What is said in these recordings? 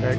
Check.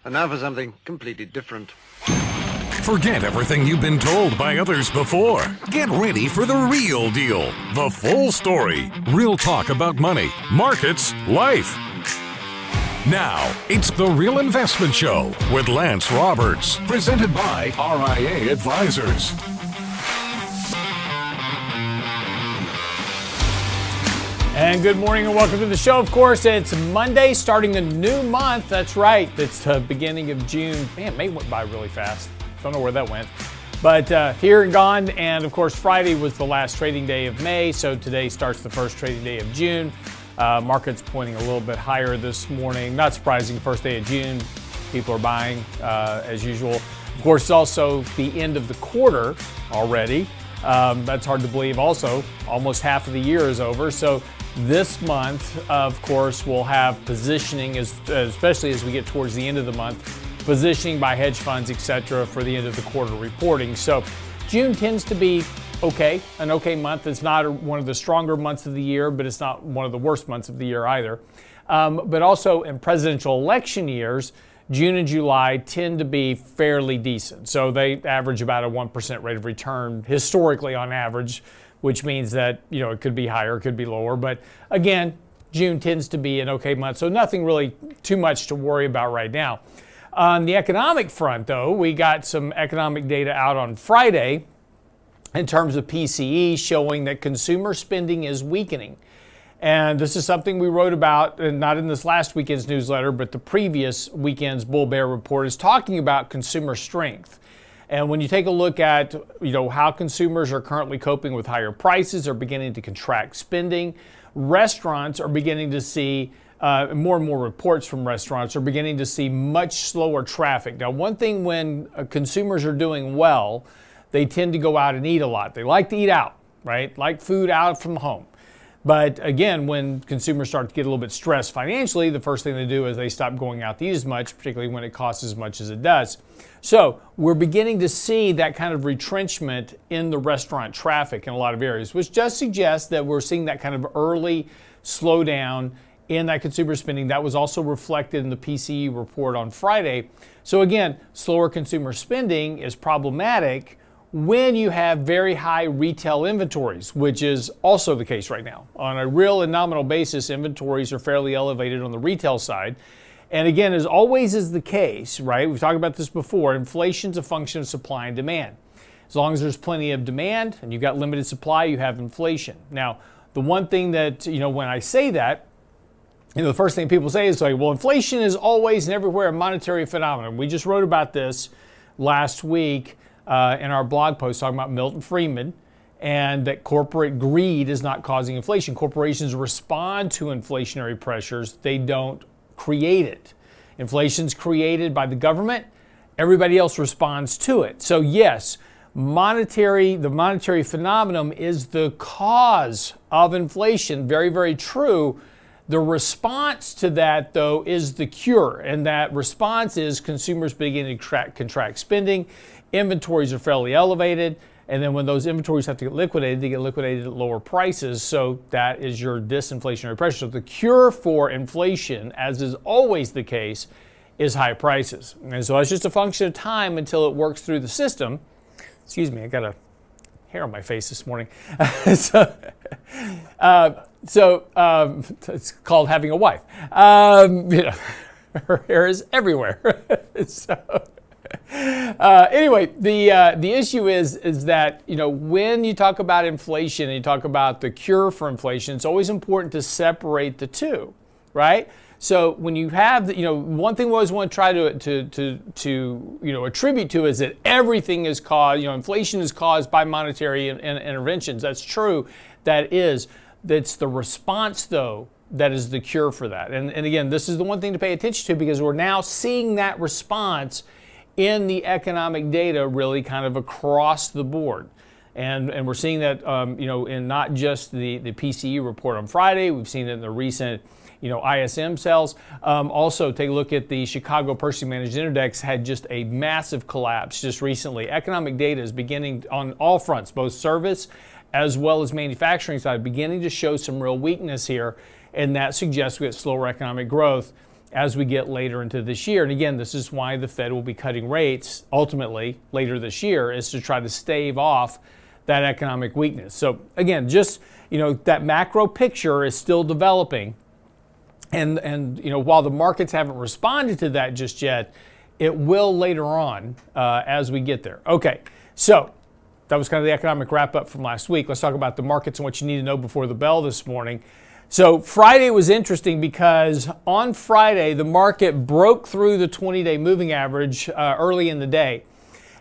And now for something completely different. Forget everything you've been told by others before. Get ready for the real deal, the full story. Real talk about money, markets, life. Now, it's The Real Investment Show with Lance Roberts, presented by RIA Advisors. And good morning and welcome to the show. Of course, it's Monday, starting a new month. That's right. It's the beginning of June. Man, May went by really fast. Don't know where that went. But here and gone. And of course, Friday was the last trading day of May. So today starts the first trading day of June. Market's pointing a little bit higher this morning. Not surprising, first day of June. People are buying as usual. Of course, it's also the end of the quarter already. That's hard to believe. Also, almost half of the year is over. So this month, of course, we'll have positioning, especially as we get towards the end of the month, positioning by hedge funds, etc., for the end of the quarter reporting. So June tends to be an okay month. It's not one of the stronger months of the year, but it's not one of the worst months of the year either. But also in presidential election years, June and July tend to be fairly decent. So they average about a 1% rate of return historically on average, which means that, it could be higher, it could be lower. But again, June tends to be an okay month. So nothing really too much to worry about right now. On the economic front, though, we got some economic data out on Friday in terms of PCE showing that consumer spending is weakening. And this is something we wrote about, and not in this last weekend's newsletter, but the previous weekend's Bull Bear report is talking about consumer strength. And when you take a look at, how consumers are currently coping with higher prices, are beginning to contract spending, restaurants are beginning to see, more and more reports from restaurants are beginning to see much slower traffic. Now, one thing when consumers are doing well, they tend to go out and eat a lot. They like to eat out, right? Like food out from home. But again, when consumers start to get a little bit stressed financially, the first thing they do is they stop going out to eat as much, particularly when it costs as much as it does. So we're beginning to see that kind of retrenchment in the restaurant traffic in a lot of areas, which does suggest that we're seeing that kind of early slowdown in that consumer spending. That was also reflected in the PCE report on Friday. So again, slower consumer spending is problematic when you have very high retail inventories, which is also the case right now. On a real and nominal basis, inventories are fairly elevated on the retail side. And again, as always is the case, right? We've talked about this before. Inflation's a function of supply and demand. As long as there's plenty of demand and you've got limited supply, you have inflation. Now, the one thing that, when I say that, the first thing people say is like, well, inflation is always and everywhere a monetary phenomenon. We just wrote about this last week in our blog post talking about Milton Friedman, and that corporate greed is not causing inflation. Corporations respond to inflationary pressures. They don't create it. Inflation's created by the government. Everybody else responds to it. So yes, the monetary phenomenon is the cause of inflation. Very, very true. The response to that, though, is the cure. And that response is consumers beginning to contract spending. Inventories are fairly elevated. And then when those inventories have to get liquidated, they get liquidated at lower prices. So that is your disinflationary pressure. So the cure for inflation, as is always the case, is high prices. And so it's just a function of time until it works through the system. Excuse me, I got a hair on my face this morning. It's called having a wife. Her hair is everywhere. Anyway, the issue is that, when you talk about inflation and you talk about the cure for inflation, it's always important to separate the two, right? So when you have, one thing we always want to try to attribute to is that everything is caused, inflation is caused by monetary interventions. That's true. That's the response, though, that is the cure for that. And again, this is the one thing to pay attention to, because we're now seeing that response in the economic data really kind of across the board. And we're seeing that, in not just the PCE report on Friday, we've seen it in the recent ISM sales. Also, take a look at the Chicago Purchasing Managers Index, had just a massive collapse just recently. Economic data is beginning on all fronts, both service as well as manufacturing side, beginning to show some real weakness here, and that suggests we get slower economic growth as we get later into this year. And again, this is why the Fed will be cutting rates ultimately later this year, is to try to stave off that economic weakness. So again, just that macro picture is still developing. And while the markets haven't responded to that just yet, it will later on as we get there. Okay, so that was kind of the economic wrap-up from last week. Let's talk about the markets and what you need to know before the bell this morning. So Friday was interesting because on Friday, the market broke through the 20-day moving average early in the day.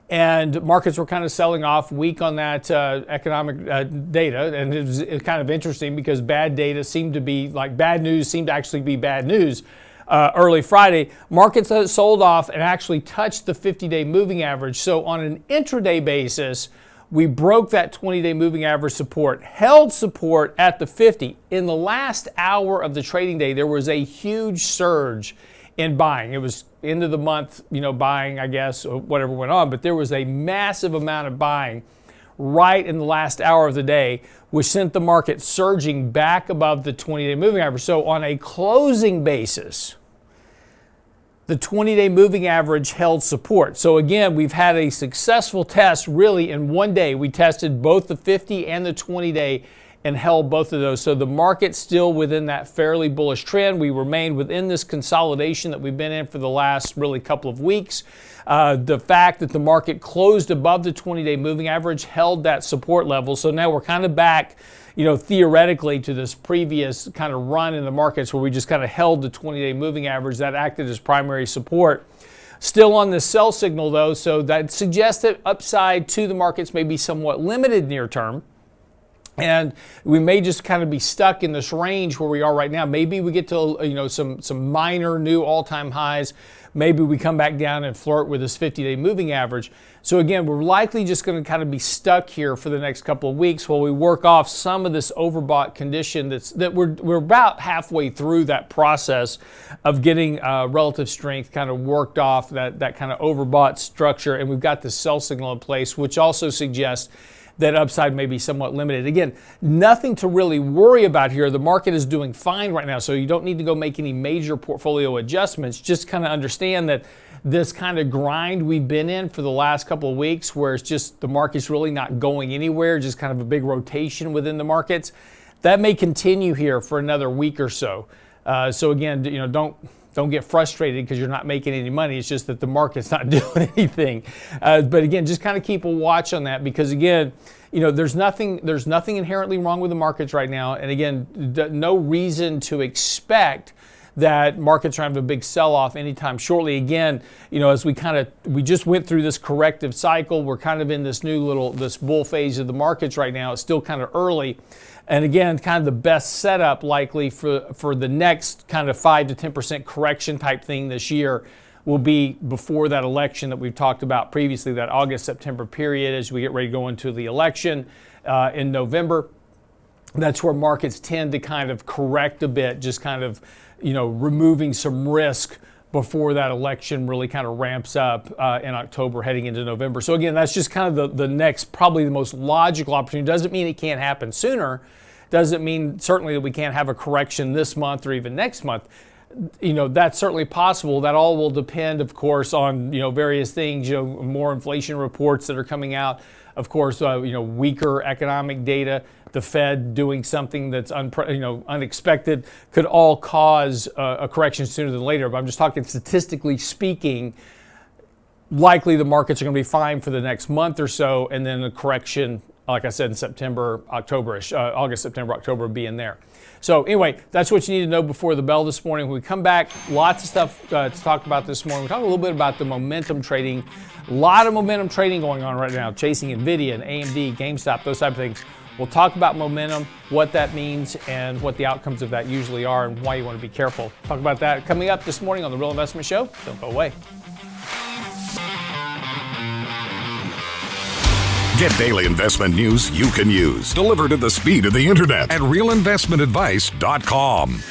And markets were kind of selling off weak on that economic data. And it was kind of interesting because bad data seemed to be like bad news seemed to actually be bad news early Friday. Markets sold off and actually touched the 50-day moving average. So on an intraday basis, we broke that 20-day moving average support, held support at the 50. In the last hour of the trading day, there was a huge surge in buying. It was end of the month, buying, I guess, or whatever went on, but there was a massive amount of buying right in the last hour of the day, which sent the market surging back above the 20-day moving average. So on a closing basis, the 20-day moving average held support. So again, we've had a successful test really in one day. We tested both the 50 and the 20-day and held both of those. So the market's still within that fairly bullish trend. We remain within this consolidation that we've been in for the last really couple of weeks. The fact that the market closed above the 20-day moving average held that support level. So now we're kind of back, theoretically to this previous kind of run in the markets where we just kind of held the 20-day moving average that acted as primary support. Still on the sell signal though, so that suggests that upside to the markets may be somewhat limited near term. And we may just kind of be stuck in this range where we are right now. Maybe we get to some minor new all-time highs. Maybe we come back down and flirt with this 50-day moving average. So again, we're likely just going to kind of be stuck here for the next couple of weeks while we work off some of this overbought condition that we're about halfway through that process of getting relative strength kind of worked off, that kind of overbought structure. And we've got the sell signal in place, which also suggests that upside may be somewhat limited. Again, nothing to really worry about here. The market is doing fine right now, so you don't need to go make any major portfolio adjustments. Just kind of understand that this kind of grind we've been in for the last couple of weeks, where it's just the market's really not going anywhere, just kind of a big rotation within the markets, that may continue here for another week or so. So again, don't get frustrated because you're not making any money. It's just that the market's not doing anything. But again, just kind of keep a watch on that because again, there's nothing inherently wrong with the markets right now. And again, no reason to expect that markets are having a big sell-off anytime shortly. Again, as we just went through this corrective cycle, we're kind of in this this bull phase of the markets right now. It's still kind of early. And again, kind of the best setup likely for the next kind of 5 to 10% correction type thing this year will be before that election that we've talked about previously, that August-September period as we get ready to go into the election in November. That's where markets tend to kind of correct a bit, just kind of, removing some risk before that election really kind of ramps up in October heading into November. So again, that's just kind of the next, probably the most logical opportunity. Doesn't mean it can't happen sooner. Doesn't mean certainly that we can't have a correction this month or even next month. That's certainly possible. That all will depend, of course, on, various things, more inflation reports that are coming out. Of course, weaker economic data, the Fed doing something that's unexpected could all cause a correction sooner than later. But I'm just talking statistically speaking, likely the markets are going to be fine for the next month or so, and then a correction, like I said, in September, October-ish, August, September, October, be in there. So anyway, that's what you need to know before the bell this morning. When we come back, lots of stuff to talk about this morning. We'll talk a little bit about the momentum trading. A lot of momentum trading going on right now, chasing Nvidia and AMD, GameStop, those type of things. We'll talk about momentum, what that means, and what the outcomes of that usually are, and why you want to be careful. Talk about that coming up this morning on The Real Investment Show. Don't go away. Get daily investment news you can use, delivered at the speed of the internet at realinvestmentadvice.com.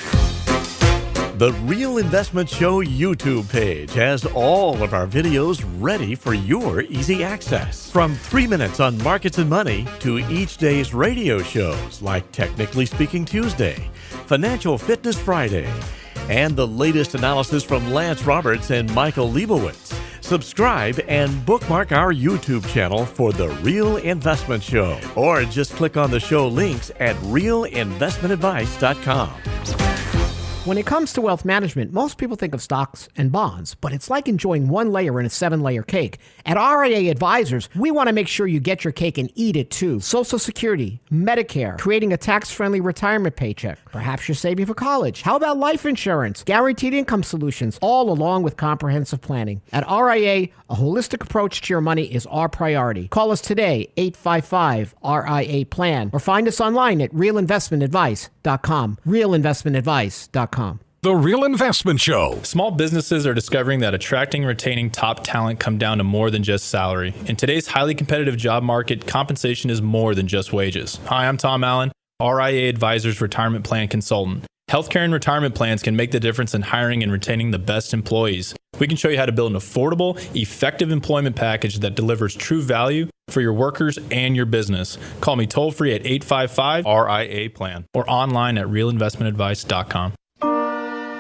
The Real Investment Show YouTube page has all of our videos ready for your easy access. From 3 minutes on markets and money to each day's radio shows like Technically Speaking Tuesday, Financial Fitness Friday, and the latest analysis from Lance Roberts and Michael Leibowitz. Subscribe and bookmark our YouTube channel for The Real Investment Show, or just click on the show links at realinvestmentadvice.com. When it comes to wealth management, most people think of stocks and bonds, but it's like enjoying one layer in a 7-layer cake. At RIA Advisors, we want to make sure you get your cake and eat it too. Social Security, Medicare, creating a tax-friendly retirement paycheck. Perhaps you're saving for college. How about life insurance, guaranteed income solutions, all along with comprehensive planning? At RIA, a holistic approach to your money is our priority. Call us today, 855-RIA-PLAN, or find us online at realinvestmentadvice.com. realinvestmentadvice.com. The Real Investment Show. Small businesses are discovering that attracting and retaining top talent come down to more than just salary. In today's highly competitive job market, compensation is more than just wages. Hi, I'm Tom Allen, RIA Advisors Retirement Plan Consultant. Healthcare and retirement plans can make the difference in hiring and retaining the best employees. We can show you how to build an affordable, effective employment package that delivers true value for your workers and your business. Call me toll-free at 855-RIA-PLAN or online at realinvestmentadvice.com.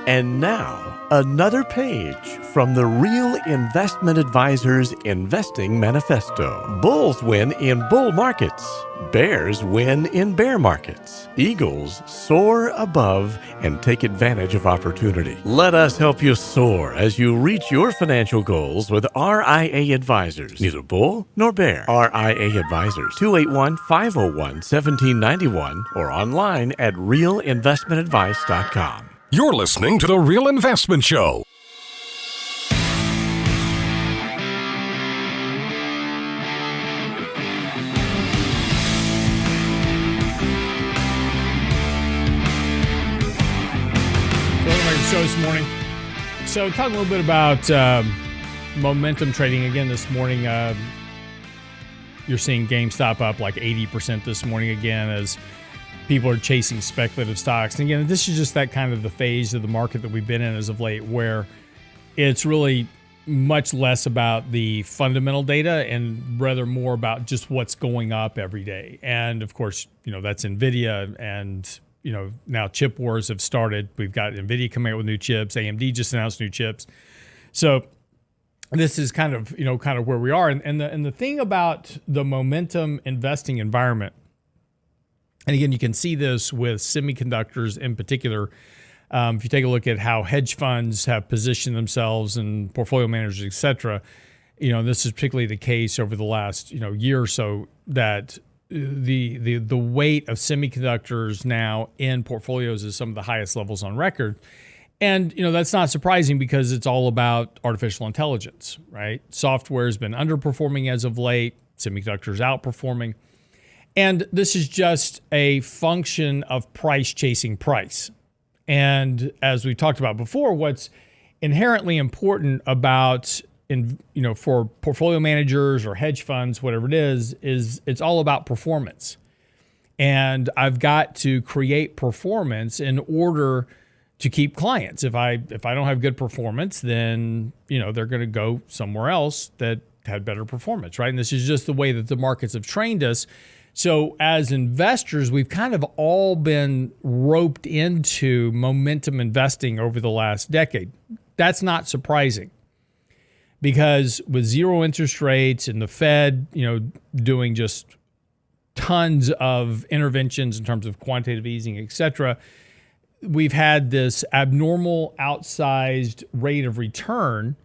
And now, another page from the Real Investment Advisors Investing Manifesto. Bulls win in bull markets. Bears win in bear markets. Eagles soar above and take advantage of opportunity. Let us help you soar as you reach your financial goals with RIA Advisors. Neither bull nor bear. RIA Advisors, 281-501-1791 or online at realinvestmentadvice.com. You're listening to The Real Investment Show. Show this morning. So talking a little bit about momentum trading again this morning. You're seeing GameStop up like 80% this morning again as people are chasing speculative stocks. And again, this is just that kind of the phase of the market that we've been in as of late, where it's really much less about the fundamental data and rather more about just what's going up every day. And of course, that's Nvidia, and now chip wars have started. We've got Nvidia coming out with new chips. AMD just announced new chips. So this is kind of where we are. And the thing about the momentum investing environment, and again, you can see this with semiconductors in particular. If you take a look at how hedge funds have positioned themselves and portfolio managers, et cetera, this is particularly the case over the last year or so, that the weight of semiconductors now in portfolios is some of the highest levels on record. And that's not surprising because it's all about artificial intelligence, right? Software has been underperforming as of late, semiconductors outperforming. And this is just a function of price chasing price. And as we talked about before, what's inherently important about for portfolio managers or hedge funds, whatever it is it's all about performance. And I've got to create performance in order to keep clients. If I don't have good performance, then they're going to go somewhere else that had better performance, right? And this is just the way that the markets have trained us. So as investors, we've kind of all been roped into momentum investing over the last decade. That's not surprising, because with zero interest rates and the Fed, doing just tons of interventions in terms of quantitative easing, et cetera, we've had this abnormal outsized rate of return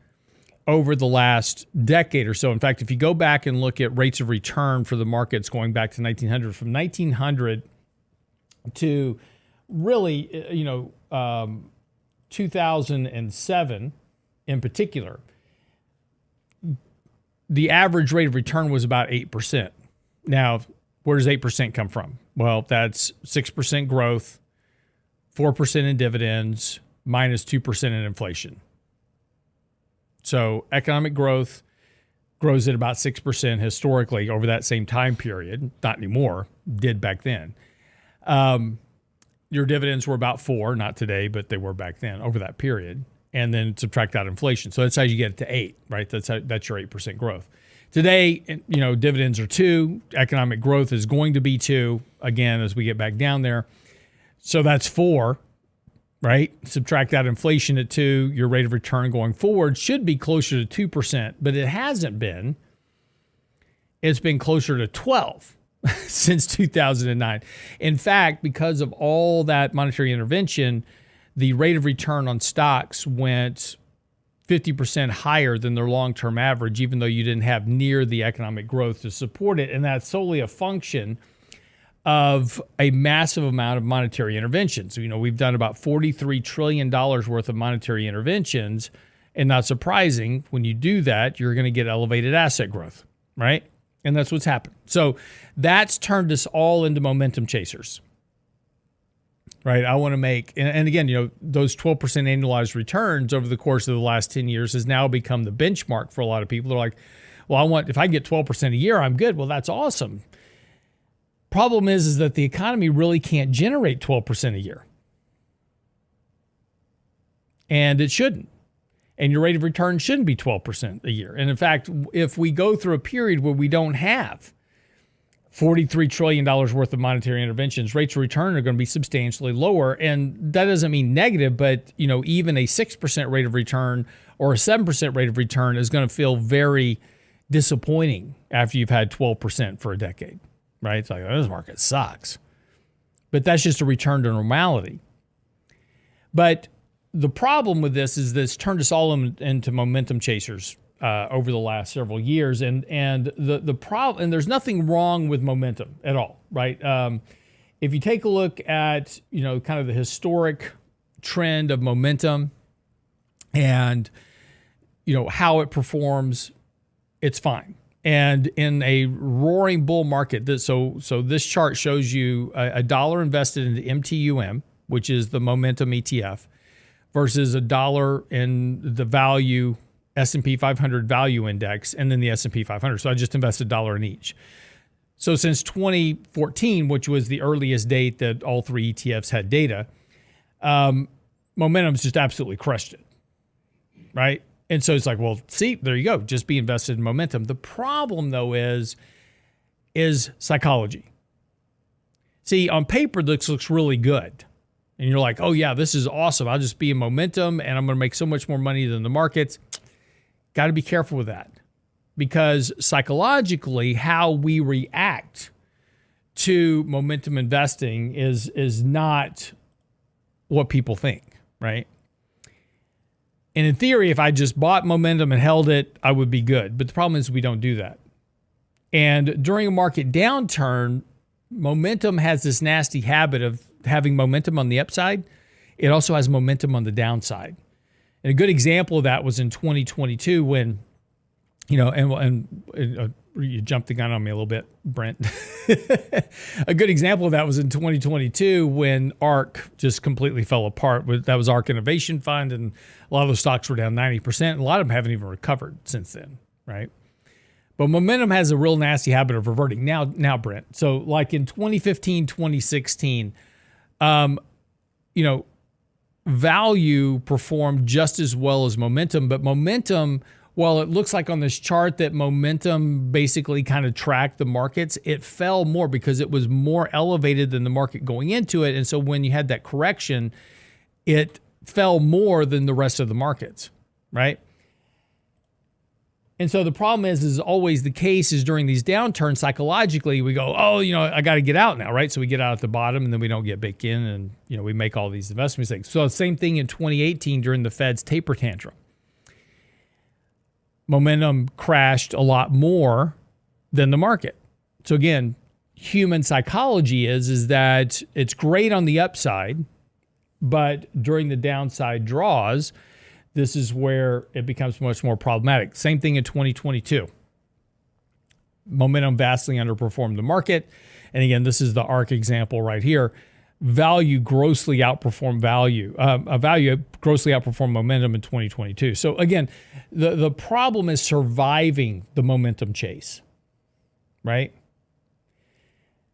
over the last decade or so. In fact, if you go back and look at rates of return for the markets going back to 1900, from 1900 to really, 2007 in particular, the average rate of return was about 8%. Now, where does 8% come from? Well, that's 6% growth, 4% in dividends, minus 2% in inflation. So economic growth grows at about 6% historically over that same time period. Not anymore, did back then. Your dividends were about 4, not today, but they were back then over that period. And then subtract out inflation. So that's how you get it to 8, right? That's your 8% growth. Today, dividends are 2. Economic growth is going to be 2, again, as we get back down there. So that's 4, right? Subtract out inflation at 2. Your rate of return going forward should be closer to 2%, but it hasn't been. It's been closer to 12 since 2009. In fact, because of all that monetary intervention, the rate of return on stocks went 50% higher than their long-term average, even though you didn't have near the economic growth to support it. And that's solely a function of a massive amount of monetary interventions. So, we've done about $43 trillion worth of monetary interventions. And not surprising, when you do that, you're going to get elevated asset growth, right? And that's what's happened. So that's turned us all into momentum chasers. Right, I want to make, and again, those 12% annualized returns over the course of the last 10 years has now become the benchmark for a lot of people. They're like, well, if I get 12% a year, I'm good. Well, that's awesome. Problem is that the economy really can't generate 12% a year. And it shouldn't. And your rate of return shouldn't be 12% a year. And in fact, if we go through a period where we don't have $43 trillion worth of monetary interventions, rates of return are going to be substantially lower. And that doesn't mean negative, but even a 6% rate of return or a 7% rate of return is going to feel very disappointing after you've had 12% for a decade, right? It's like, oh, this market sucks. But that's just a return to normality. But the problem with this is this turned us all into momentum chasers over the last several years, and the problem, and there's nothing wrong with momentum at all, right? If you take a look at kind of the historic trend of momentum, and how it performs, it's fine. And in a roaring bull market, so this chart shows you a dollar invested into MTUM, which is the momentum ETF, versus a dollar in the value S&P 500 value index, and then the S&P 500. So I just invested $1 in each. So since 2014, which was the earliest date that all 3 ETFs had data, momentum's just absolutely crushed it, right? And so it's like, well, see, there you go. Just be invested in momentum. The problem, though, is psychology. See, on paper, this looks really good. And you're like, oh, yeah, this is awesome. I'll just be in momentum, and I'm going to make so much more money than the markets. Got to be careful with that, because psychologically, how we react to momentum investing is not what people think, right? And in theory, if I just bought momentum and held it, I would be good. But the problem is we don't do that. And during a market downturn, momentum has this nasty habit of having momentum on the upside. It also has momentum on the downside. And a good example of that was in 2022 when, you jumped the gun on me a little bit, Brent. A good example of that was in 2022 when ARK just completely fell apart. That was ARK Innovation Fund, and a lot of those stocks were down 90%. And a lot of them haven't even recovered since then, right? But momentum has a real nasty habit of reverting. Now, Brent. So like in 2015, 2016, value performed just as well as momentum, but momentum, while it looks like on this chart that momentum basically kind of tracked the markets, it fell more because it was more elevated than the market going into it. And so when you had that correction, it fell more than the rest of the markets, right? And so the problem is always the case is during these downturns, psychologically, we go, oh, I got to get out now, right? So we get out at the bottom and then we don't get back in and, we make all these investment mistakes. So the same thing in 2018 during the Fed's taper tantrum. momentum crashed a lot more than the market. So again, human psychology is that it's great on the upside, but during the downside draws, this is where it becomes much more problematic. Same thing in 2022. Momentum vastly underperformed the market. And again, this is the ARC example right here. Value grossly outperformed value. Value grossly outperformed momentum in 2022. So again, the problem is surviving the momentum chase, right?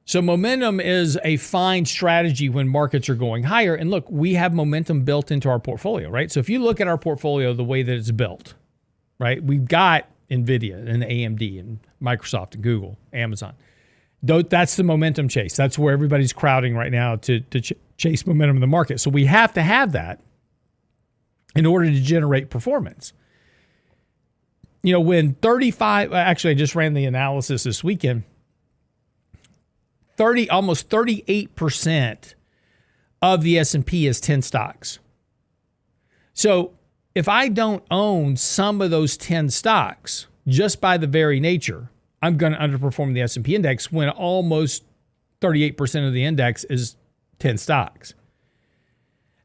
So momentum is a fine strategy when markets are going higher. And look, we have momentum built into our portfolio, right? So if you look at our portfolio, the way that it's built, right? We've got NVIDIA and AMD and Microsoft and Google, Amazon. That's the momentum chase. That's where everybody's crowding right now to chase momentum in the market. So we have to have that in order to generate performance. You know, when actually I just ran the analysis this weekend, almost 38% of the S&P is 10 stocks. So if I don't own some of those 10 stocks, just by the very nature, I'm going to underperform the S&P index when almost 38% of the index is 10 stocks.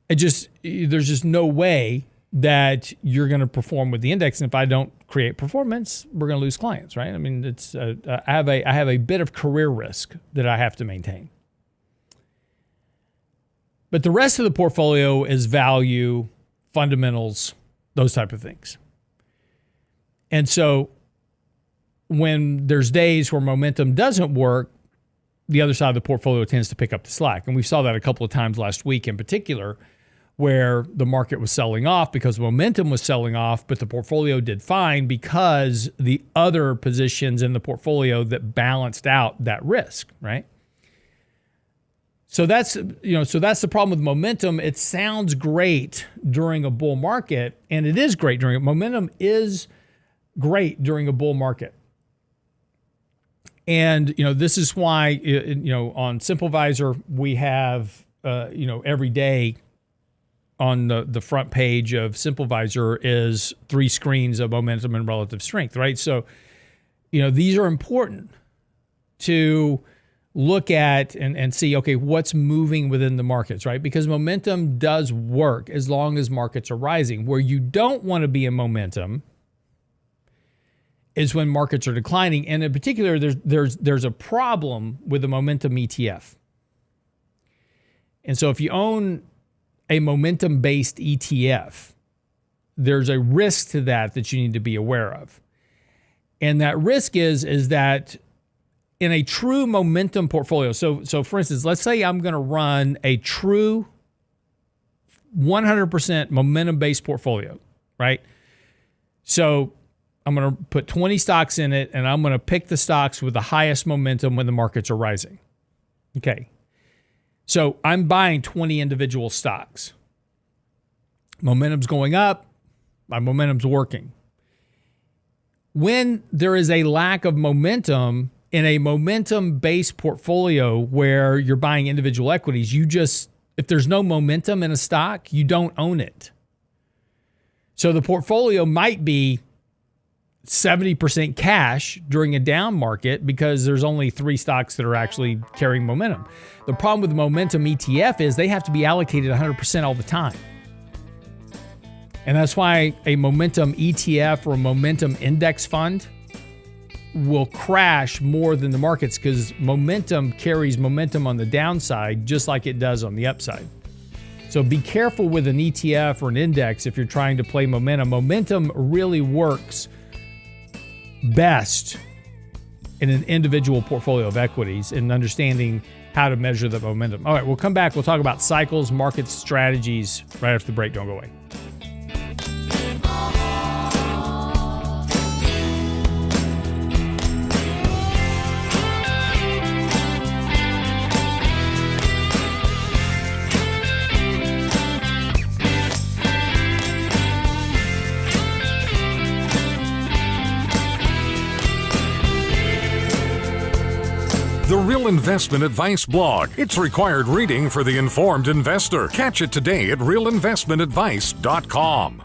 There's just no way that you're going to perform with the index. And if I don't create performance, we're going to lose clients, right? I mean, I have a bit of career risk that I have to maintain. But the rest of the portfolio is value, fundamentals, those type of things. And so when there's days where momentum doesn't work, the other side of the portfolio tends to pick up the slack. And we saw that a couple of times last week in particular, where the market was selling off because momentum was selling off, but the portfolio did fine because the other positions in the portfolio that balanced out that risk, right? So that's the problem with momentum. It sounds great during a bull market, and it is great momentum is great during a bull market. And, this is why, on SimpleVisor, we have, every day on the front page of SimpleVisor is 3 screens of momentum and relative strength, right? So, these are important to look at and see, okay, what's moving within the markets, right? Because momentum does work as long as markets are rising. Where you don't want to be in momentum is when markets are declining. And in particular, there's a problem with the momentum ETF. And so if you own a momentum-based ETF, there's a risk to that you need to be aware of. And that risk is that in a true momentum portfolio, so for instance, let's say I'm going to run a true 100% momentum-based portfolio, right? So I'm going to put 20 stocks in it, and I'm going to pick the stocks with the highest momentum when the markets are rising. Okay. So I'm buying 20 individual stocks. Momentum's going up. My momentum's working. When there is a lack of momentum in a momentum-based portfolio where you're buying individual equities, if there's no momentum in a stock, you don't own it. So the portfolio might be 70% cash during a down market because there's only 3 stocks that are actually carrying momentum. The problem with the momentum ETF is they have to be allocated 100% all the time. And that's why a momentum ETF or a momentum index fund will crash more than the markets, because momentum carries momentum on the downside just like it does on the upside. So be careful with an ETF or an index if you're trying to play momentum. Momentum really works best in an individual portfolio of equities and understanding how to measure the momentum. All right, we'll come back. We'll talk about cycles, markets, strategies right after the break. Don't go away. The Real Investment Advice blog. It's required reading for the informed investor. Catch it today at realinvestmentadvice.com.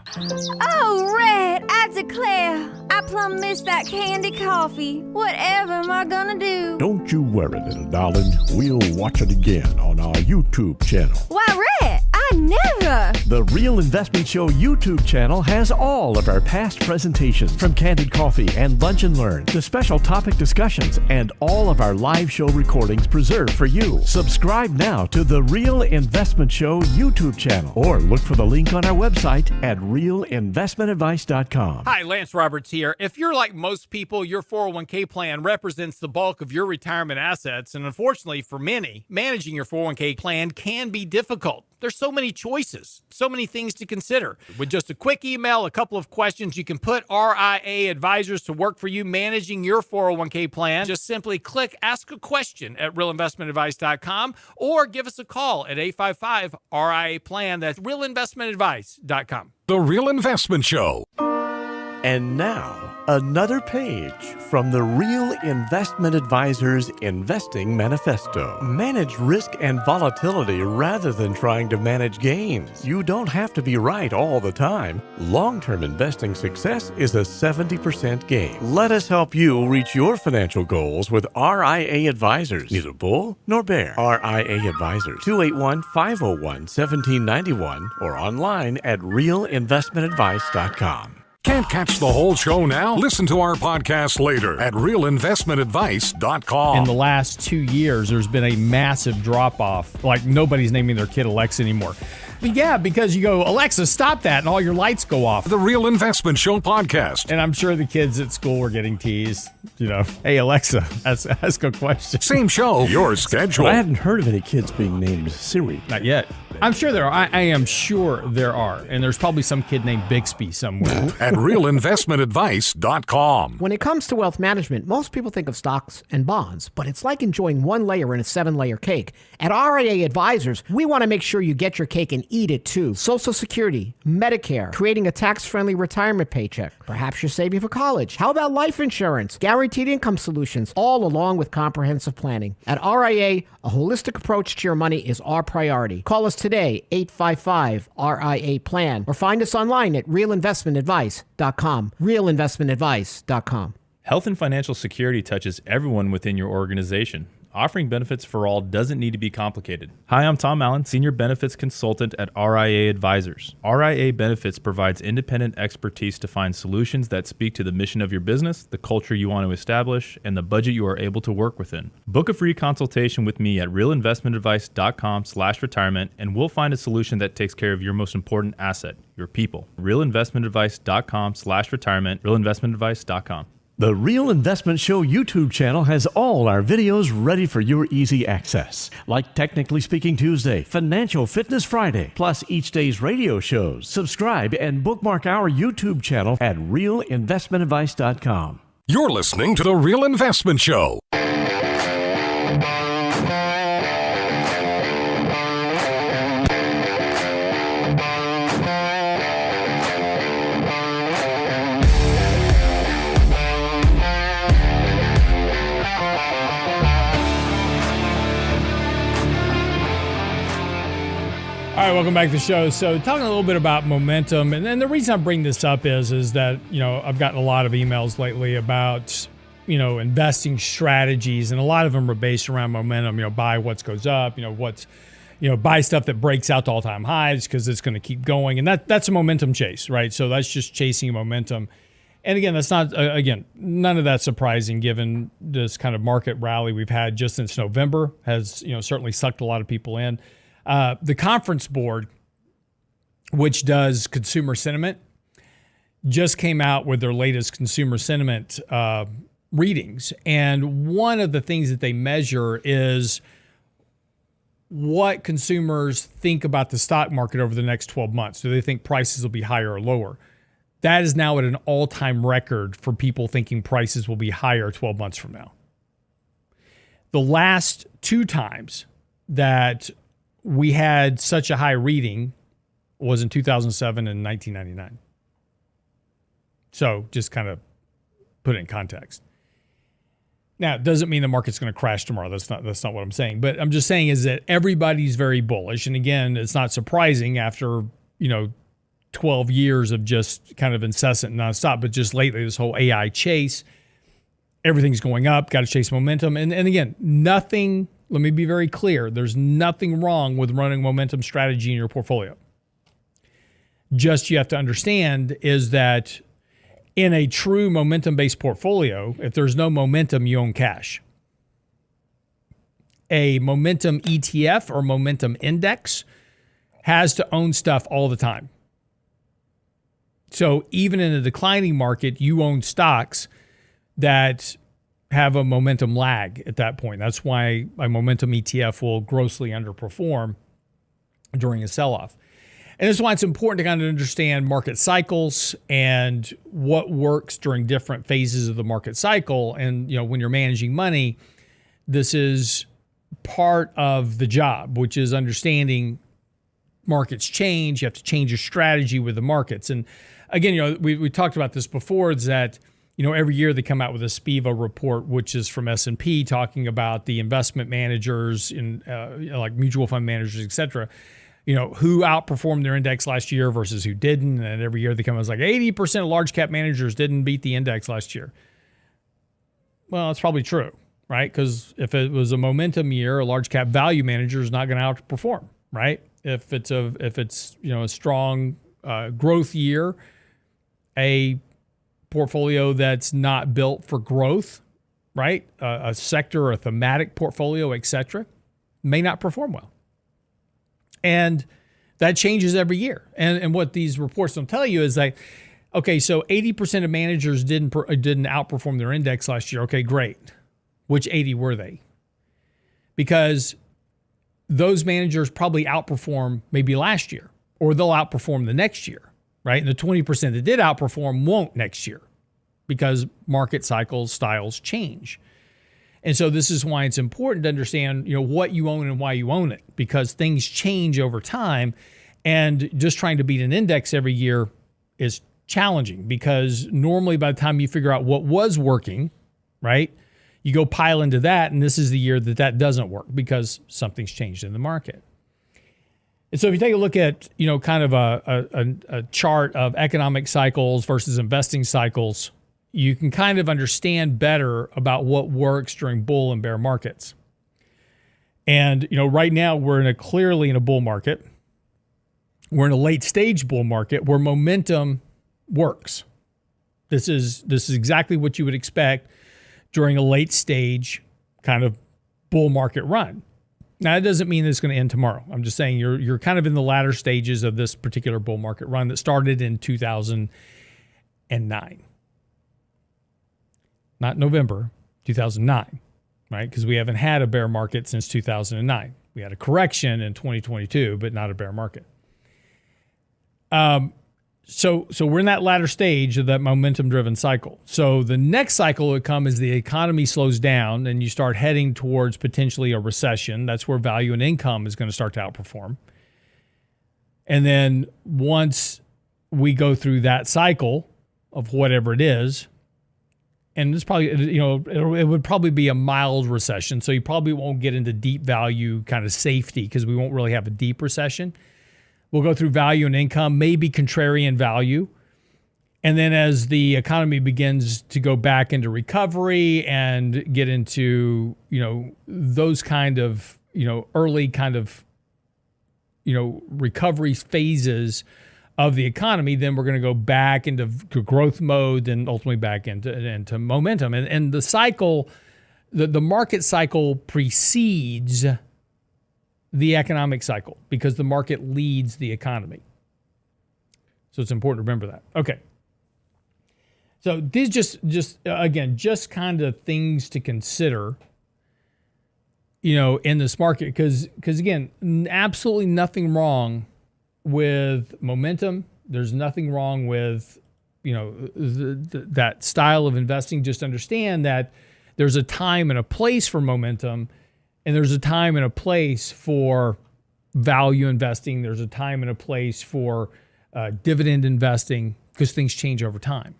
Oh, Red, I declare, I plumb missed that candy coffee. Whatever am I gonna do? Don't you worry, little darling. We'll watch it again on our YouTube channel. Why, Rhett, I never. The Real Investment Show YouTube channel has all of our past presentations, from Candid Coffee and Lunch and Learn to special topic discussions, and all of our live show recordings preserved for you. Subscribe now to the Real Investment Show YouTube channel, or look for the link on our website at realinvestmentadvice.com. Hi, Lance Roberts here. If you're like most people, your 401k plan represents the bulk of your retirement assets, and unfortunately for many, managing your 401k plan can be difficult. There's so many choices, so many things to consider. With just a quick email, a couple of questions, you can put RIA advisors to work for you managing your 401k plan. Just simply click Ask a Question at realinvestmentadvice.com or give us a call at 855-RIA-PLAN. That's realinvestmentadvice.com. The Real Investment Show. And now, another page from the Real Investment Advisors Investing Manifesto. Manage risk and volatility rather than trying to manage gains. You don't have to be right all the time. Long-term investing success is a 70% gain. Let us help you reach your financial goals with RIA Advisors. Neither bull nor bear. RIA Advisors, 281-501-1791 or online at realinvestmentadvice.com. Can't catch the whole show now? Listen to our podcast later at realinvestmentadvice.com. In the last 2 years, there's been a massive drop-off. Like, nobody's naming their kid Alexa anymore. But yeah, because you go, Alexa, stop that, and all your lights go off. The Real Investment Show podcast. And I'm sure the kids at school were getting teased. You know, hey, Alexa, ask a question. Same show, your schedule. I hadn't heard of any kids being named Siri. Not yet. I'm sure there are. I am sure there are. And there's probably some kid named Bixby somewhere. At realinvestmentadvice.com. When it comes to wealth management, most people think of stocks and bonds, but it's like enjoying one layer in a 7-layer cake. At RIA Advisors, we want to make sure you get your cake and eat it too. Social Security, Medicare, creating a tax-friendly retirement paycheck. Perhaps you're saving for college. How about life insurance, guaranteed income solutions, all along with comprehensive planning? At RIA, a holistic approach to your money is our priority. Call us today, 855-RIA-PLAN, or find us online at realinvestmentadvice.com. realinvestmentadvice.com. Health and financial security touches everyone within your organization. Offering benefits for all doesn't need to be complicated. Hi, I'm Tom Allen, Senior Benefits Consultant at RIA Advisors. RIA Benefits provides independent expertise to find solutions that speak to the mission of your business, the culture you want to establish, and the budget you are able to work within. Book a free consultation with me at realinvestmentadvice.com/retirement, and we'll find a solution that takes care of your most important asset, your people. realinvestmentadvice.com/retirement, realinvestmentadvice.com. The Real Investment Show YouTube channel has all our videos ready for your easy access, like Technically Speaking Tuesday, Financial Fitness Friday, plus each day's radio shows. Subscribe and bookmark our YouTube channel at realinvestmentadvice.com. You're listening to The Real Investment Show. All right, welcome back to the show. So talking a little bit about momentum, and then the reason I bring this up is that, you know, I've gotten a lot of emails lately about, you know, investing strategies, and a lot of them are based around momentum, you know, buy what goes up, buy stuff that breaks out to all-time highs because it's going to keep going. And that's a momentum chase, right? So that's just chasing momentum. And again, that's not, none of that's surprising given this kind of market rally we've had just since November has, you know, certainly sucked a lot of people in. The Conference Board, which does consumer sentiment, just came out with their latest consumer sentiment readings. And one of the things that they measure is what consumers think about the stock market over the next 12 months. Do they think prices will be higher or lower? That is now at an all-time record for people thinking prices will be higher 12 months from now. The last two times that we had such a high reading was in 2007 and 1999. So just kind of put it in context. Now, it doesn't mean the market's going to crash tomorrow. That's not what I'm saying. But I'm just saying is that everybody's very bullish. And again, it's not surprising after, 12 years of just kind of incessant nonstop, but just lately, this whole AI chase, everything's going up, got to chase momentum. And again, nothing, let me be very clear, there's nothing wrong with running momentum strategy in your portfolio. Just you have to understand is that in a true momentum-based portfolio, if there's no momentum, you own cash. A momentum ETF or momentum index has to own stuff all the time. So even in a declining market, you own stocks that have a momentum lag at that point. That's why a momentum ETF will grossly underperform during a sell-off. And this is why it's important to kind of understand market cycles and what works during different phases of the market cycle. And, when you're managing money, this is part of the job, which is understanding markets change. You have to change your strategy with the markets. And again, we talked about this before, is that, every year they come out with a SPIVA report, which is from S&P, talking about the investment managers in like mutual fund managers, et cetera, who outperformed their index last year versus who didn't. And every year they come out as like 80% of large cap managers didn't beat the index last year. Well, it's probably true, right? Because if it was a momentum year, a large cap value manager is not going to outperform, right? If it's a strong growth year, a portfolio that's not built for growth, right? A sector or a thematic portfolio, et cetera, may not perform well. And that changes every year. And what these reports don't tell you is that, okay, so 80% of managers didn't outperform their index last year. Okay, great. Which 80 were they? Because those managers probably outperform maybe last year, or they'll outperform the next year, right? And the 20% that did outperform won't next year because market cycles, styles change. And so this is why it's important to understand, what you own and why you own it, because things change over time. And just trying to beat an index every year is challenging, because normally by the time you figure out what was working, right, you go pile into that, and this is the year that doesn't work because something's changed in the market. And so if you take a look at, kind of a chart of economic cycles versus investing cycles, you can kind of understand better about what works during bull and bear markets. And, right now we're clearly in a bull market. We're in a late stage bull market where momentum works. This is exactly what you would expect during a late stage kind of bull market run. Now, that doesn't mean it's going to end tomorrow. I'm just saying you're kind of in the latter stages of this particular bull market run that started in 2009. Not November, 2009, right? Because we haven't had a bear market since 2009. We had a correction in 2022, but not a bear market. So we're in that latter stage of that momentum-driven cycle. So the next cycle would come as the economy slows down and you start heading towards potentially a recession. That's where value and income is going to start to outperform. And then once we go through that cycle of whatever it is, and it's probably, it would probably be a mild recession. So you probably won't get into deep value kind of safety because we won't really have a deep recession. We'll go through value and income, maybe contrarian value. And then as the economy begins to go back into recovery and get into, those kind of, early kind of, recovery phases of the economy, then we're going to go back into growth mode and ultimately back into momentum. And the cycle, the market cycle precedes the economic cycle because the market leads the economy. So it's important to remember that. Okay. So these just kind of things to consider, in this market, because again, absolutely nothing wrong with momentum. There's nothing wrong with, that style of investing. Just understand that there's a time and a place for momentum, and there's a time and a place for value investing. There's a time and a place for dividend investing because things change over time.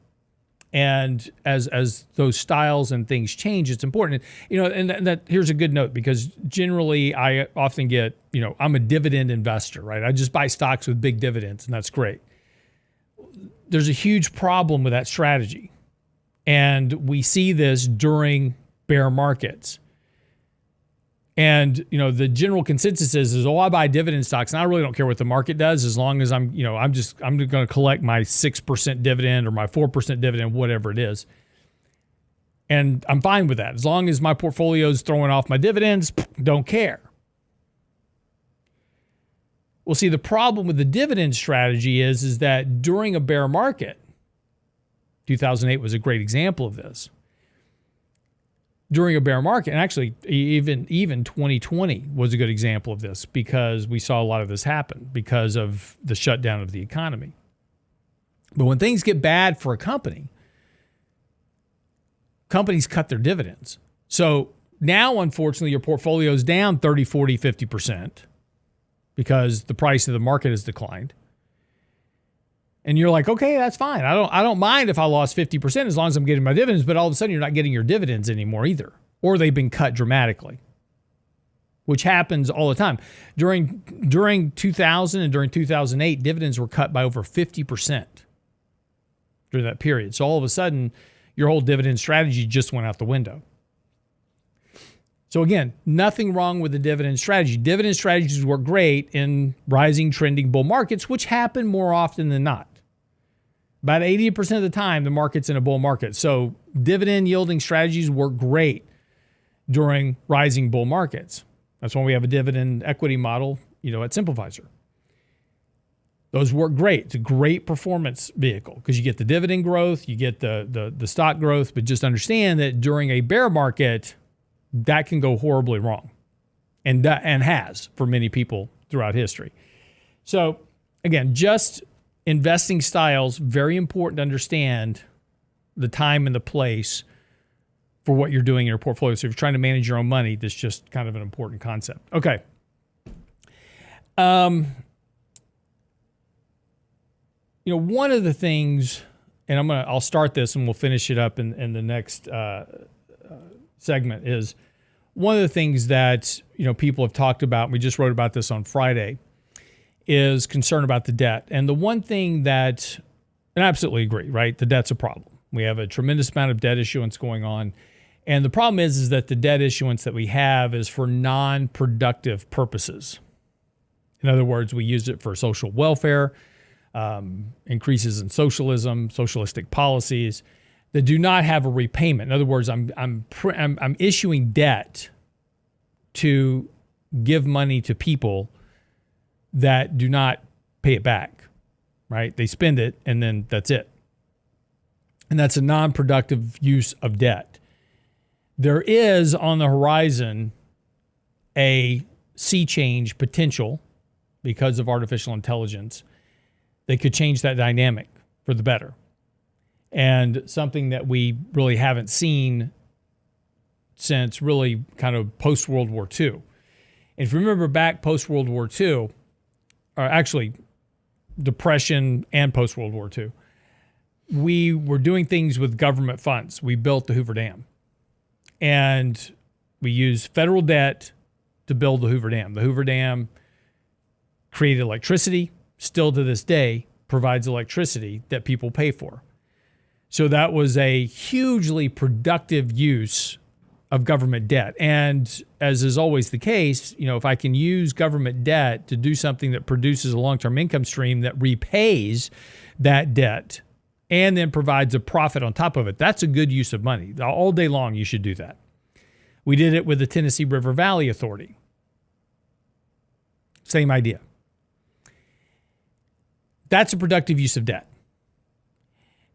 And as those styles and things change, it's important. And that here's a good note, because generally I often get, I'm a dividend investor, right? I just buy stocks with big dividends, and that's great. there's a huge problem with that strategy. And we see this during bear markets. And, the general consensus is, I buy dividend stocks and I really don't care what the market does as long as I'm going to collect my 6% dividend or my 4% dividend, whatever it is. And I'm fine with that. As long as my portfolio is throwing off my dividends, don't care. Well, see, the problem with the dividend strategy is that during a bear market, 2008 was a great example of this. During a bear market, and actually even 2020 was a good example of this because we saw a lot of this happen because of the shutdown of the economy. But when things get bad for a company, companies cut their dividends. So now, unfortunately, your portfolio is down 30, 40, 50% because the price of the market has declined. And you're like, okay, that's fine. I don't mind if I lost 50% as long as I'm getting my dividends, but all of a sudden you're not getting your dividends anymore either. Or they've been cut dramatically, which happens all the time. During 2000 and during 2008, dividends were cut by over 50% during that period. So all of a sudden, your whole dividend strategy just went out the window. So again, nothing wrong with the dividend strategy. Dividend strategies work great in rising, trending bull markets, which happen more often than not. About 80% of the time, the market's in a bull market. So dividend yielding strategies work great during rising bull markets. That's why we have a dividend equity model, at Simplifizer. Those work great. It's a great performance vehicle because you get the dividend growth, you get the stock growth, but just understand that during a bear market, that can go horribly wrong, and has for many people throughout history. So again, just investing styles, very important to understand the time and the place for what you're doing in your portfolio. So if you're trying to manage your own money, that's just kind of an important concept. Okay. One of the things, and I'll start this and we'll finish it up in the next segment, is one of the things that people have talked about, and we just wrote about this on Friday, is concern about the debt. And the one thing that, and I absolutely agree, right? The debt's a problem. We have a tremendous amount of debt issuance going on. And the problem is that the debt issuance that we have is for non-productive purposes. In other words, we use it for social welfare, increases in socialism, socialistic policies that do not have a repayment. In other words, I'm issuing debt to give money to people that do not pay it back, right? They spend it and then that's it. And that's a non-productive use of debt. There is on the horizon a sea change potential because of artificial intelligence that could change that dynamic for the better. And something that we really haven't seen since really kind of post-World War II. And if you remember back post-World War II, or actually Depression and post-World War II, we were doing things with government funds. We built the Hoover Dam. And we used federal debt to build the Hoover Dam. The Hoover Dam created electricity, still to this day provides electricity that people pay for. So that was a hugely productive use of government debt. And as is always the case, if I can use government debt to do something that produces a long-term income stream that repays that debt and then provides a profit on top of it, that's a good use of money. All day long, you should do that. We did it with the Tennessee River Valley Authority. Same idea. That's a productive use of debt.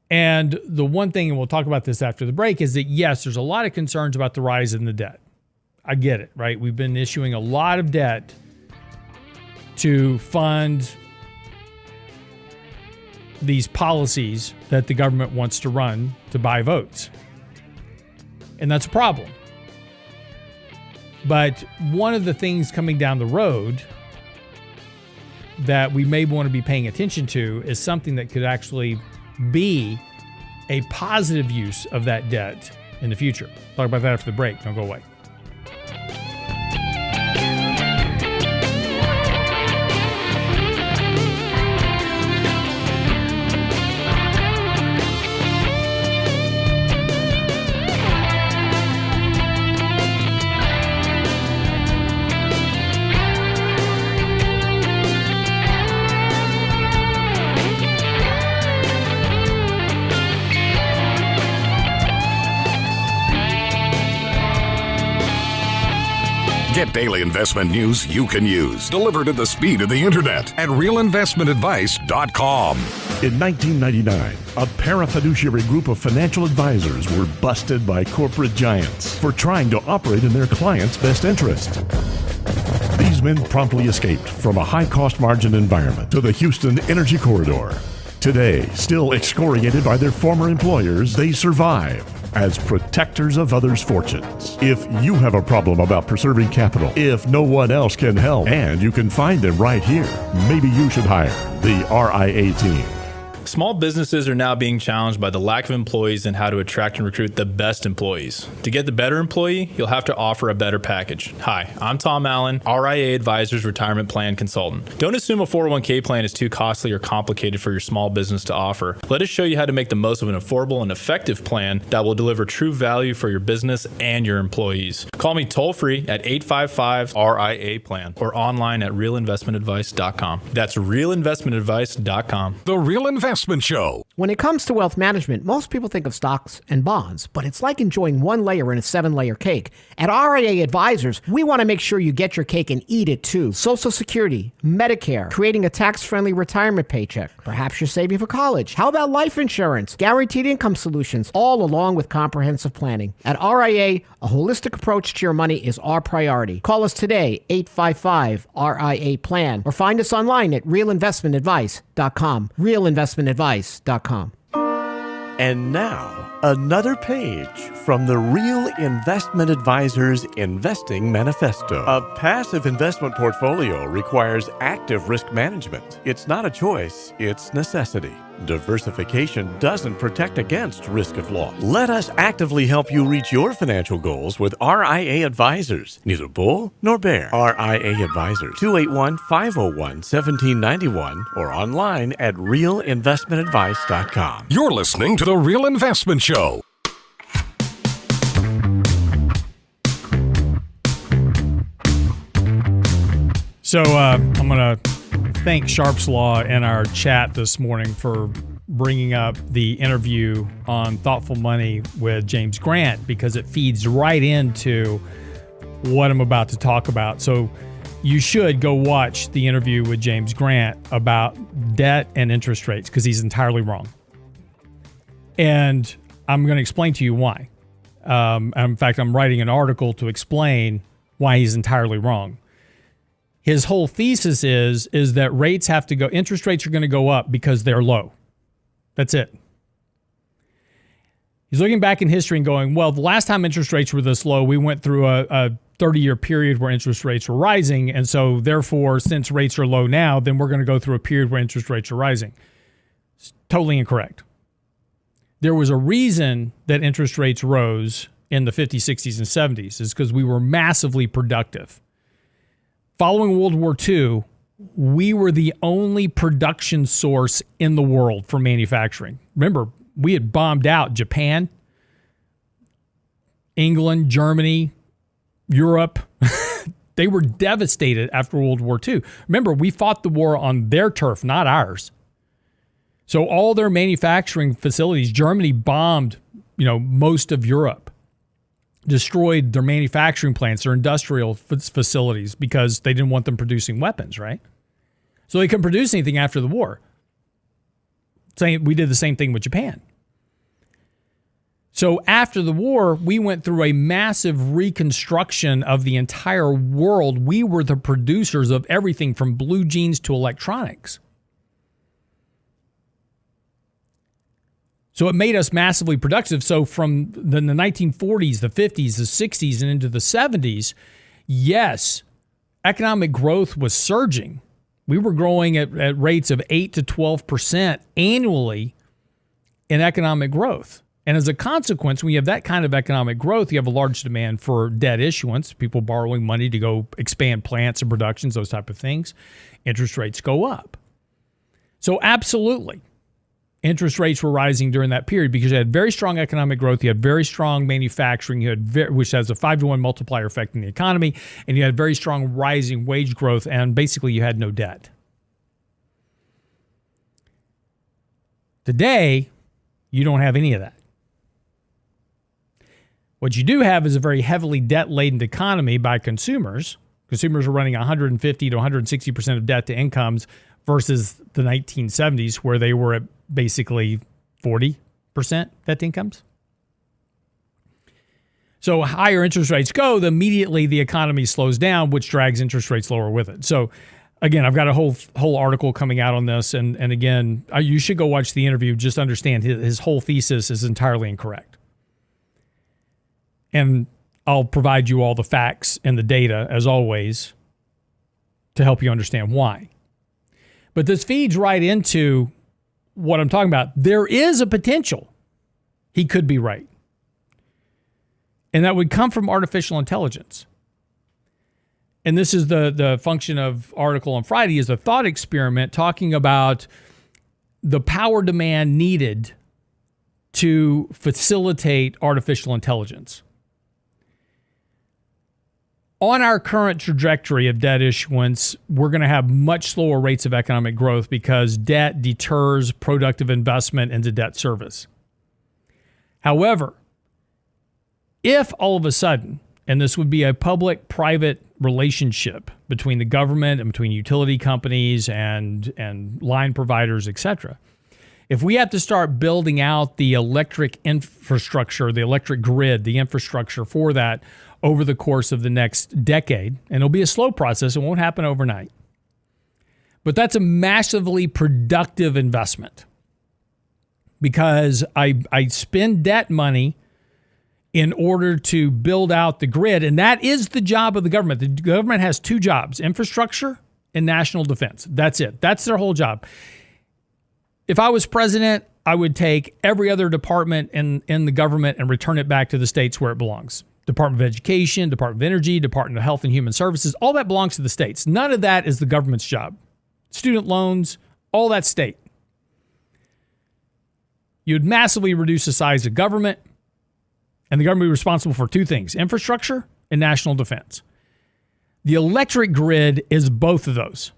And the one thing, and we'll talk about this after the break, is that yes, there's a lot of concerns about the rise in the debt. I get it, right? We've been issuing a lot of debt to fund these policies that the government wants to run to buy votes. And that's a problem. But one of the things coming down the road that we may want to be paying attention to is something that could actually be a positive use of that debt in the future. Talk about that after the break. Don't go away. Get daily investment news you can use, delivered at the speed of the internet at realinvestmentadvice.com. In 1999, a parafiduciary group of financial advisors were busted by corporate giants for trying to operate in their clients' best interest. These men promptly escaped from a high-cost margin environment to the Houston Energy Corridor. Today, still excoriated by their former employers, they survive as protectors of others' fortunes. If you have a problem about preserving capital, if no one else can help, and you can find them right here, maybe you should hire the RIA team. Small businesses are now being challenged by the lack of employees and how to attract and recruit the best employees. To get the better employee, you'll have to offer a better package. Hi, I'm Tom Allen, RIA Advisors Retirement Plan Consultant. Don't assume a 401k plan is too costly or complicated for your small business to offer. Let us show you how to make the most of an affordable and effective plan that will deliver true value for your business and your employees. Call me toll-free at 855-RIA-PLAN or online at realinvestmentadvice.com. That's realinvestmentadvice.com. The Real Investment Show. When it comes to wealth management, most people think of stocks and bonds, but it's like enjoying one layer in a 7-layer cake. At RIA Advisors, we want to make sure you get your cake and eat it too. Social Security, Medicare, creating a tax-friendly retirement paycheck. Perhaps you're saving for college. How about life insurance, guaranteed income solutions, all along with comprehensive planning? At RIA, a holistic approach to your money is our priority. Call us today, 855-RIA-PLAN, or find us online at realinvestmentadvice.com. realinvestmentadvice.com. And now, another page from the Real Investment Advisors Investing Manifesto. A passive investment portfolio requires active risk management. It's not a choice, it's necessity. Diversification doesn't protect against risk of loss. Let us actively help you reach your financial goals with RIA Advisors. Neither bull nor bear. RIA Advisors, 281-501-1791 or online at realinvestmentadvice.com. You're listening to The Real Investment Show. So I'm going to thank Sharp's Law in our chat this morning for bringing up the interview on Thoughtful Money with James Grant, because it feeds right into what I'm about to talk about. So you should go watch the interview with James Grant about debt and interest rates, because he's entirely wrong. And I'm going to explain to you why. In fact, I'm writing an article to explain why he's entirely wrong. His whole thesis is that rates have to go, interest rates are going to go up because they're low. That's it. He's looking back in history and going, well, the last time interest rates were this low, we went through a 30-year period where interest rates were rising. And so therefore, since rates are low now, then we're going to go through a period where interest rates are rising. It's totally incorrect. There was a reason that interest rates rose in the 50s, 60s, and 70s, is because we were massively productive. Following World War II, we were the only production source in the world for manufacturing. Remember, we had bombed out Japan, England, Germany, Europe. They were devastated after World War II. Remember, we fought the war on their turf, not ours. So all their manufacturing facilities, Germany bombed, most of Europe. Destroyed their manufacturing plants, their industrial facilities, because they didn't want them producing weapons, right? So they couldn't produce anything after the war. We did the same thing with Japan. So after the war, we went through a massive reconstruction of the entire world. We were the producers of everything from blue jeans to electronics. So it made us massively productive. So from the 1940s, the 50s, the 60s, and into the 70s, yes, economic growth was surging. We were growing at rates of 8 to 12% annually in economic growth. And as a consequence, when you have that kind of economic growth, you have a large demand for debt issuance, people borrowing money to go expand plants and productions, those type of things. Interest rates go up. So absolutely. Interest rates were rising during that period because you had very strong economic growth, you had very strong manufacturing, which has a 5-to-1 multiplier effect in the economy, and you had very strong rising wage growth, and basically you had no debt. Today, you don't have any of that. What you do have is a very heavily debt-laden economy by consumers. Consumers are running 150 to 160% of debt to incomes versus the 1970s, where they were at basically 40% debt to incomes. So higher interest rates go, immediately the economy slows down, which drags interest rates lower with it. So again, I've got a whole article coming out on this. And again, you should go watch the interview. Just understand his whole thesis is entirely incorrect. And I'll provide you all the facts and the data, as always, to help you understand why. But this feeds right into what I'm talking about. There is a potential he could be right. And that would come from artificial intelligence. And this is the function of article on Friday, is a thought experiment talking about the power demand needed to facilitate artificial intelligence. On our current trajectory of debt issuance, we're going to have much slower rates of economic growth because debt deters productive investment into debt service. However, if all of a sudden, and this would be a public-private relationship between the government and between utility companies and line providers, et cetera, if we have to start building out the electric infrastructure, the electric grid, the infrastructure for that over the course of the next decade, and it'll be a slow process, it won't happen overnight, but that's a massively productive investment because I spend debt money in order to build out the grid, and that is the job of the government. The government has two jobs, infrastructure and national defense. That's it. That's their whole job. If I was president, I would take every other department in the government and return it back to the states where it belongs. Department of Education, Department of Energy, Department of Health and Human Services, all that belongs to the states. None of that is the government's job. Student loans, all that state. You'd massively reduce the size of government, and the government would be responsible for two things, infrastructure and national defense. The electric grid is both of those.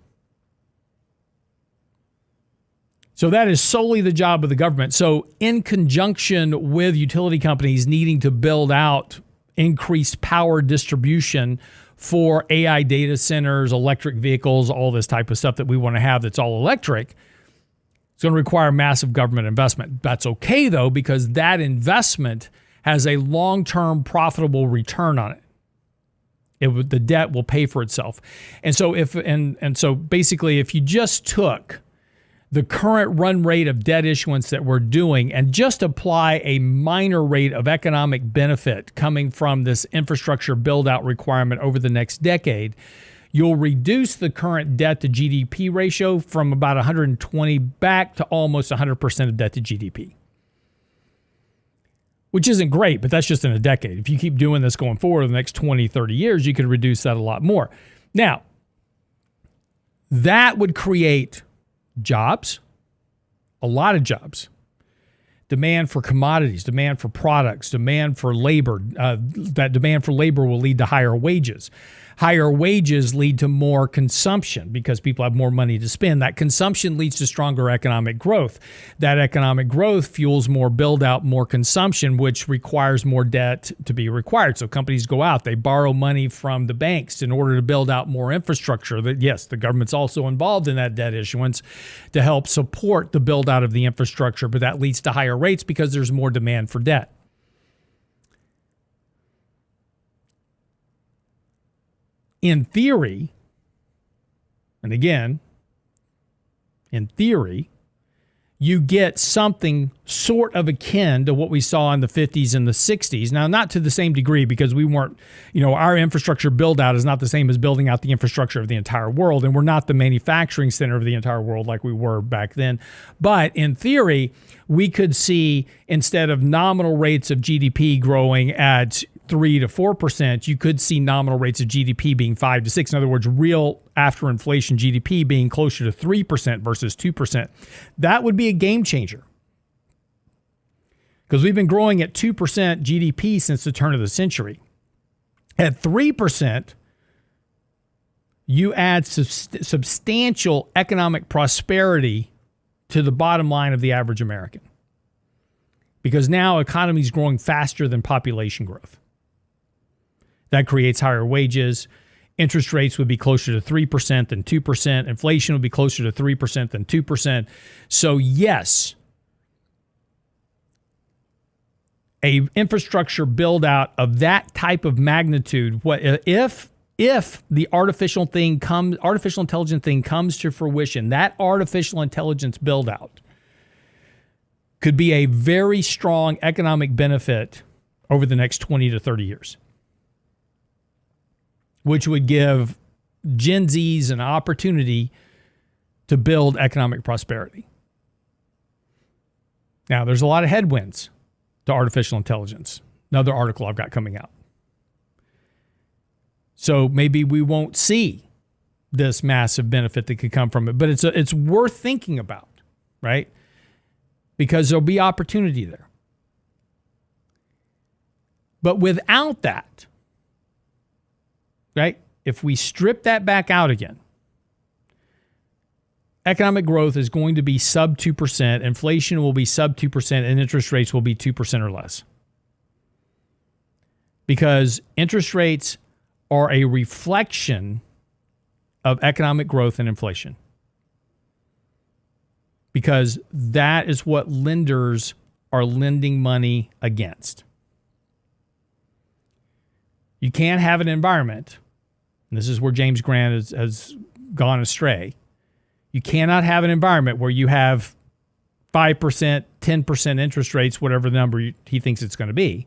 So that is solely the job of the government. So in conjunction with utility companies needing to build out increased power distribution for AI data centers, electric vehicles, all this type of stuff that we want to have that's all electric, it's going to require massive government investment. That's okay, though, because that investment has a long-term profitable return on it. The debt will pay for itself. And so so basically, if you just took the current run rate of debt issuance that we're doing and just apply a minor rate of economic benefit coming from this infrastructure build-out requirement over the next decade, you'll reduce the current debt to GDP ratio from about 120 back to almost 100% of debt to GDP. Which isn't great, but that's just in a decade. If you keep doing this going forward in the next 20, 30 years, you could reduce that a lot more. Now, that would create jobs, a lot of jobs, demand for commodities, demand for products, demand for labor. That demand for labor will lead to higher wages. Higher wages lead to more consumption because people have more money to spend. That consumption leads to stronger economic growth. That economic growth fuels more build out, more consumption, which requires more debt to be required. So companies go out, they borrow money from the banks in order to build out more infrastructure. Yes, the government's also involved in that debt issuance to help support the build out of the infrastructure, but that leads to higher rates because there's more demand for debt. In theory, and again, in theory, you get something sort of akin to what we saw in the 50s and the 60s. Now, not to the same degree because we weren't, our infrastructure build out is not the same as building out the infrastructure of the entire world. And we're not the manufacturing center of the entire world like we were back then. But in theory, we could see instead of nominal rates of GDP growing at 3 to 4%, you could see nominal rates of GDP being 5 to 6. In other words, real after inflation GDP being closer to 3% versus 2%. That would be a game changer. Because we've been growing at 2% GDP since the turn of the century. At 3%, you add substantial economic prosperity to the bottom line of the average American. because now economy is growing faster than population growth. That creates higher wages. Interest rates would be closer to 3% than 2%. Inflation would be closer to 3% than 2%. So yes, a infrastructure build out of that type of magnitude, what if the artificial intelligence thing comes to fruition, that artificial intelligence build out could be a very strong economic benefit over the next 20 to 30 years, which would give Gen Zs an opportunity to build economic prosperity. Now, there's a lot of headwinds to artificial intelligence. Another article I've got coming out. So maybe we won't see this massive benefit that could come from it, but it's worth thinking about, right? Because there'll be opportunity there. But without that, right, if we strip that back out again, economic growth is going to be sub 2%, inflation will be sub 2%, and interest rates will be 2% or less. Because interest rates are a reflection of economic growth and inflation. Because that is what lenders are lending money against. You can't have an environment, and this is where James Grant has gone astray. You cannot have an environment where you have 5%, 10% interest rates, whatever the number he thinks it's going to be,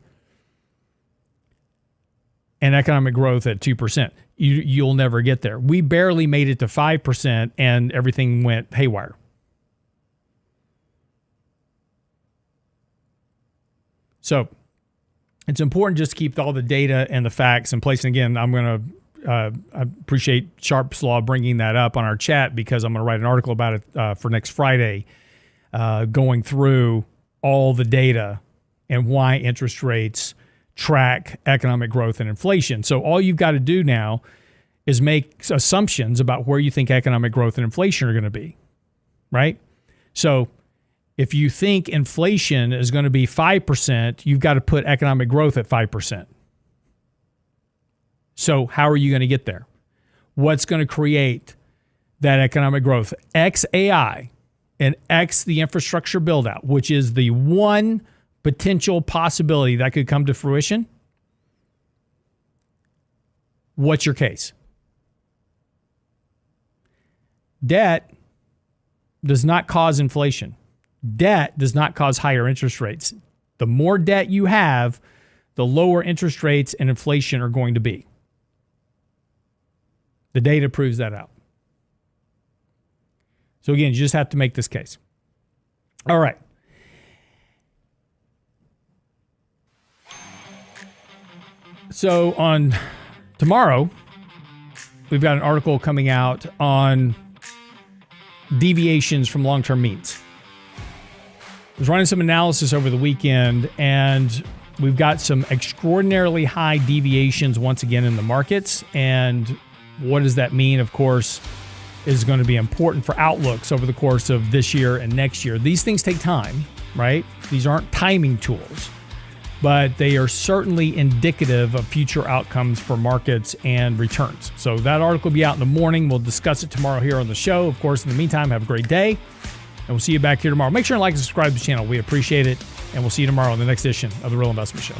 and economic growth at 2%. You'll never get there. We barely made it to 5%, and everything went haywire. So it's important just to keep all the data and the facts in place. And again, I'm going to I appreciate Sharp's Law bringing that up on our chat, because I'm going to write an article about it for next Friday, going through all the data and why interest rates track economic growth and inflation. So all you've got to do now is make assumptions about where you think economic growth and inflation are going to be, right? So if you think inflation is going to be 5%, you've got to put economic growth at 5%. So how are you going to get there? What's going to create that economic growth? X AI and X the infrastructure build out, which is the one potential possibility that could come to fruition. What's your case? Debt does not cause inflation. Debt does not cause higher interest rates. The more debt you have, the lower interest rates and inflation are going to be. The data proves that out. So again, you just have to make this case. All right. So on tomorrow, we've got an article coming out on deviations from long-term means. I was running some analysis over the weekend, and we've got some extraordinarily high deviations once again in the markets. And what does that mean? Of course, is going to be important for outlooks over the course of this year and next year. These things take time, right? These aren't timing tools, but they are certainly indicative of future outcomes for markets and returns. So that article will be out in the morning. We'll discuss it tomorrow here on the show. Of course, in the meantime, have a great day, and we'll see you back here tomorrow. Make sure to like and subscribe to the channel. We appreciate it, and we'll see you tomorrow on the next edition of The Real Investment Show.